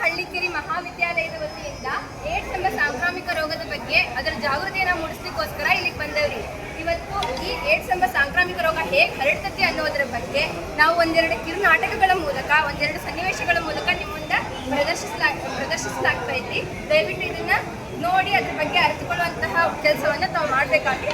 ಹಳ್ಳಿಕೆರೆ ಮಹಾವಿದ್ಯಾಲಯದ ವತಿಯಿಂದ ಏಡ್ಸ್ ಎಂಬ ಸಾಂಕ್ರಾಮಿಕ ರೋಗದ ಬಗ್ಗೆ ಅದರ ಜಾಗೃತಿಯನ್ನು ಮೂಡಿಸಲಿಕ್ಕೋಸ್ಕರ ಇಲ್ಲಿಗೆ ಬಂದವ್ರಿ. ಇವತ್ತು ಈ ಏಡ್ಸ್ ಎಂಬ ಸಾಂಕ್ರಾಮಿಕ ರೋಗ ಹೇಗೆ ಹರಡ್ತದೆ ಅನ್ನೋದರ ಬಗ್ಗೆ ನಾವು ಒಂದೆರಡು ಕಿರುನಾಟಕಗಳ ಮೂಲಕ, ಒಂದೆರಡು ಸನ್ನಿವೇಶಗಳ ಮೂಲಕ ನಿಮ್ಮ ಮುಂದೆ ಪ್ರದರ್ಶಿಸಲಾಗ್ತಾ ಇದ್ವಿ. ದಯವಿಟ್ಟು ಇದನ್ನ ನೋಡಿ ಅದ್ರ ಬಗ್ಗೆ ಅರಿತುಕೊಳ್ಳುವಂತಹ ಕೆಲಸವನ್ನು ತಾವು ಮಾಡಬೇಕಾಗಿ.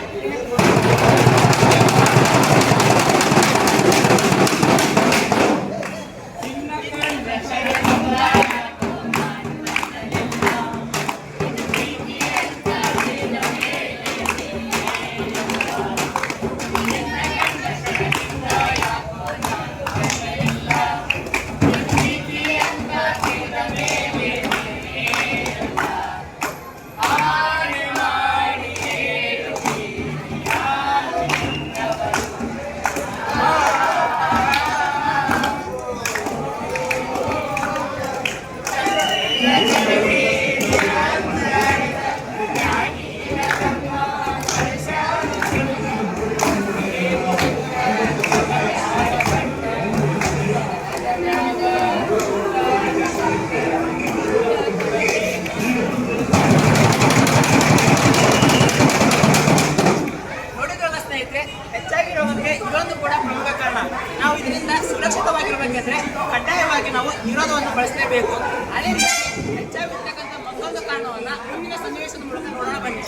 ನಾವು ಇದರಿಂದ ಸುರಕ್ಷಿತವಾಗಿರಬೇಕೆಂದ್ರೆ ಕಡ್ಡಾಯವಾಗಿ ನಾವು ನಿರೋಧವನ್ನು ಬಳಸಲೇಬೇಕು. ಅದೇ ರೀತಿ ಹೆಚ್ಚಾಗಿರ್ತಕ್ಕಂಥ ಮತ್ತೊಂದು ಕಾರಣವನ್ನು ಮುಂದಿನ ಸನ್ನಿವೇಶದ ಮೂಲಕ ನೋಡೋಣ ಬನ್ನಿ.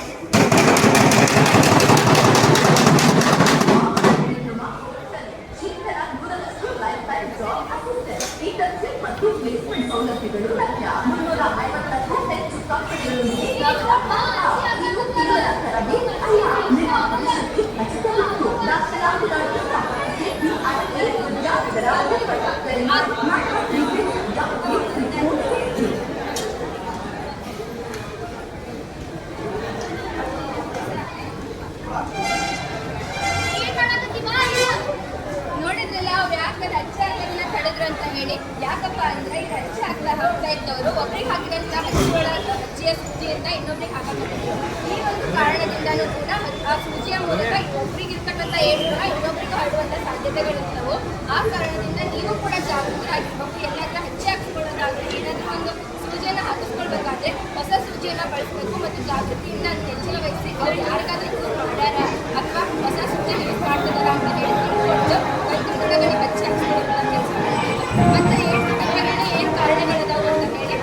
ನೋಡಿದ್ರಲ್ಲ ಅವ್ರು ಯಾಕೆ ಹಚ್ಚಾಗಲನ್ನ ತಡೆದ್ರು ಅಂತ ಹೇಳಿ. ಯಾಕಪ್ಪ ಅಂದ್ರೆ ಈ ಹಚ್ಚಿ ಹಾಕ್ತಾ ಹೋಗ್ತಾ ಇದ್ದವರು ಒಬ್ರಿಗೆ ಹಾಕಿದಂತ ಹಚ್ಚಿಯ ಸೂಜಿಯಿಂದ ಇನ್ನೊಬ್ರಿಗೆ ಹಾಕಬೇಕು. ಈ ಒಂದು ಕಾರಣದಿಂದನೂ ಕೂಡ ಆ ಸೂಜಿಯ ಮೂಲಕ ಒಬ್ರಿಗೆ ಇರ್ತಕ್ಕಂಥ ಏಡ್ಸ್ನ ಇನ್ನೊಬ್ರಿಗೆ ಹರಡುವಂತ ಸಾಧ್ಯತೆಗಳಿರ್ತವೆ. ಆ ಕಾರಣದಿಂದ ನೀವು ಕೂಡ ಜಾಗೃತರಾಗಿರ್ಬೇಕು. ಎಲ್ಲಾದ್ರೂ ಹಚ್ಚಿ ಹಾಕಿಸ್ಕೊಳ್ಳೋದಾದ್ರೆ, ಏನಾದ್ರೂ ಒಂದು ಸೂಜಿಯನ್ನು ಹಾಕಿಸ್ಕೊಳ್ಬೇಕಾದ್ರೆ ಹೊಸ ಸೂಜಿಯನ್ನು ಬಳಸಬೇಕು ಮತ್ತು ಜಾಗೃತಿಯಿಂದ ಎಚ್ಚರ ವಹಿಸಿ ಅವ್ರು ಯಾರಿಗಾದ್ರೂ ಯೂಸ್ ಮಾಡ್ಯಾರ ಅಥವಾ ಹೊಸ ಸೂಜಿಯನ್ನು ಯೂಸ್ ಮಾಡ್ತಿದಾರ ಅಂತ ಹೇಳಿ ತಿಳ್ಕೊಂಡು ಒಂದು ಗಿಡಗಳಿಗೆ ಹಚ್ಚಿ ಹಾಕಿಸ್ಕೊಳ್ಳೋ ಕೆಲಸ ಮಾಡಬೇಕು. ಮತ್ತು ಏಡ್ಸ್ ತಡೆಗಟ್ಟಲು ಏನು ಕಾರಣಗಳಿದಾವೆ ಅಂತ ಹೇಳಿ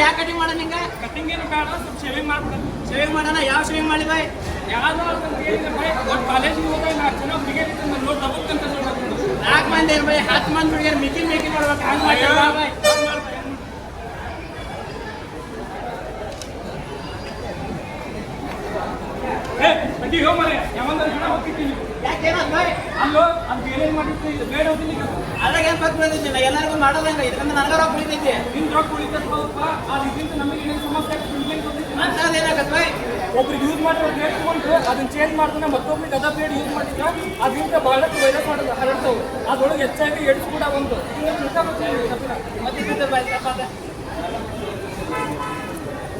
ಯಾಕೆ ಕಟಿಂಗ್ ಮಾಡೋಣ? ನಿಂಗೆ ಕಟಿಂಗ್ ಏನು ಬೇಡ, ಸ್ವಲ್ಪ ಶೇವಿಂಗ್ ಮಾಡ್ಬಿಡೋದು. ಶೇವಿಂಗ್ ಮಾಡೋಣ. ಯಾವ ಶೇವಿಂಗ್ ಮಾಡಿ ಬಾಯ್? ಯಾವ್ದೋ ಕಾಲೇಜಿಗೆ ಹೋದಾಗ 4 ಜನ ಹುಡುಗಿಯರ್ ನೋಡಿ ತಗೋಕ್ಕಂತ ನೋಡ್ಬೇಕು. 4 ಮಂದಿ ಏನು ಬಾಯ್? 10 ಮಂದಿ ಹುಡುಗಿಯರು ಮಿಕ್ಕಿ ಮಾಡ್ಬೇಕು. ಹಂಗೆ ಮಾಡ್ಯಾರ ಬಾಯ್. ಅಡ್ಡಿ ಹೋಗ್ ಮರೆ ಯಾವಂದ್ರೆ ಜನ ಹೋಗ್ತಿದ್ದೀನಿ. ಯಾಕೇನದು ಬಾಯ್? ಅಲ್ಲೋ ಅದು ಬೇರೆ ಮಾಡಿರ್ತೀವಿ, ಇದು ಬೇಡ ಹೋಗ್ತೀನಿ. ಅದ್ರಾಗ ಏನು ಪಕ್ಕ ಬೆಳೆದಿದ್ದಿಲ್ಲ, ಎಲ್ಲರಿಗೂ ಮಾಡೋದಂಗ. ಇದರಿಂದ ನನಗೆ ರೊಕ್ಕ ಉಳಿತೈತಿ. ನಿನ್ನ ರೊಕ್ಕ ಉಳಿತಪ್ಪ. ಅದು ಇದರಿಂದ ನಮಗೆ ಏನು ಸಮಸ್ಯೆ ಅಂತ ಅದೇನಾಗತ್ತೆ ಬಾಯ್? ಒಬ್ರಿಗೆ ಯೂಸ್ ಮಾಡಿರೋ ಪ್ಲೇಟ್ ತಗೊಂಡು ಅದನ್ನ ಚೇಂಜ್ ಮಾಡ್ತಾನೆ, ಮತ್ತೊಬ್ರಿಗೆ ಅದ ಪ್ಲೇಟ್ ಯೂಸ್ ಮಾಡಿದ್ರೆ ಅದರಿಂದ ಬಹಳಷ್ಟು ವೈರಸ್ ಮಾಡೋದು ಹರಡ್ತವೆ. ಅದ್ರೊಳಗೆ ಹೆಚ್ಚಾಗಿ ಏಡ್ಸ್ ಕೂಡ ಒಂದು ಮತ್ತೆ ಬಾಯ್ ತಪ್ಪಾದ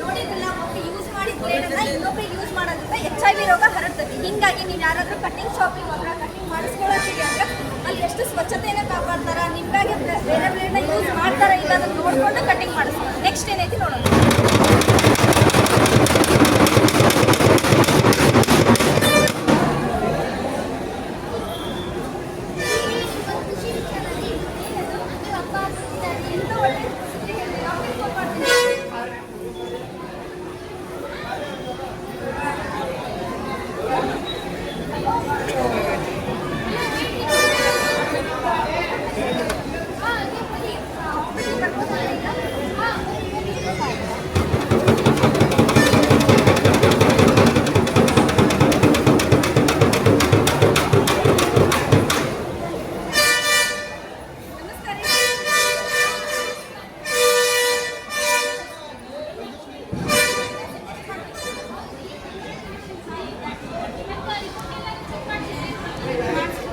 ನೋಡಿದ್ರಲ್ಲ, ಒಬ್ಬರು ಯೂಸ್ ಮಾಡಿದ ಪ್ಲೇಟನ್ನ ಇನ್ನೊಬ್ರಿಗೆ ಯೂಸ್ ಮಾಡೋದ್ರಿಂದ HIV ರೋಗ ಹರಡ್ತದೆ. ಹಿಂಗಾಗಿ ನೀವು ಯಾರಾದ್ರೂ ಕಟಿಂಗ್ ಶಾಪಿಗೆ ಹೋದ್ರೆ ಕಟಿಂಗ್ ಮಾಡಿಸ್ಕೊಳ್ಳೋದಿಗೆ ಅಂದ್ರೆ ಅಲ್ಲಿ ಎಷ್ಟು ಸ್ವಚ್ಛತೆಯನ್ನು ಕಾಪಾಡ್ತಾರ, ನಿಮ್ಗಾಗಿ ಬೇರೆ ಪ್ಲೇಟ್ನ ಯೂಸ್ ಮಾಡ್ತಾರ ಇಲ್ಲ ಅದನ್ನು ನೋಡ್ಕೊಂಡು ಕಟಿಂಗ್ ಮಾಡಿಸ್ತಾರೆ. ನೆಕ್ಸ್ಟ್ ಏನೈತಿ ನೋಡೋಣ.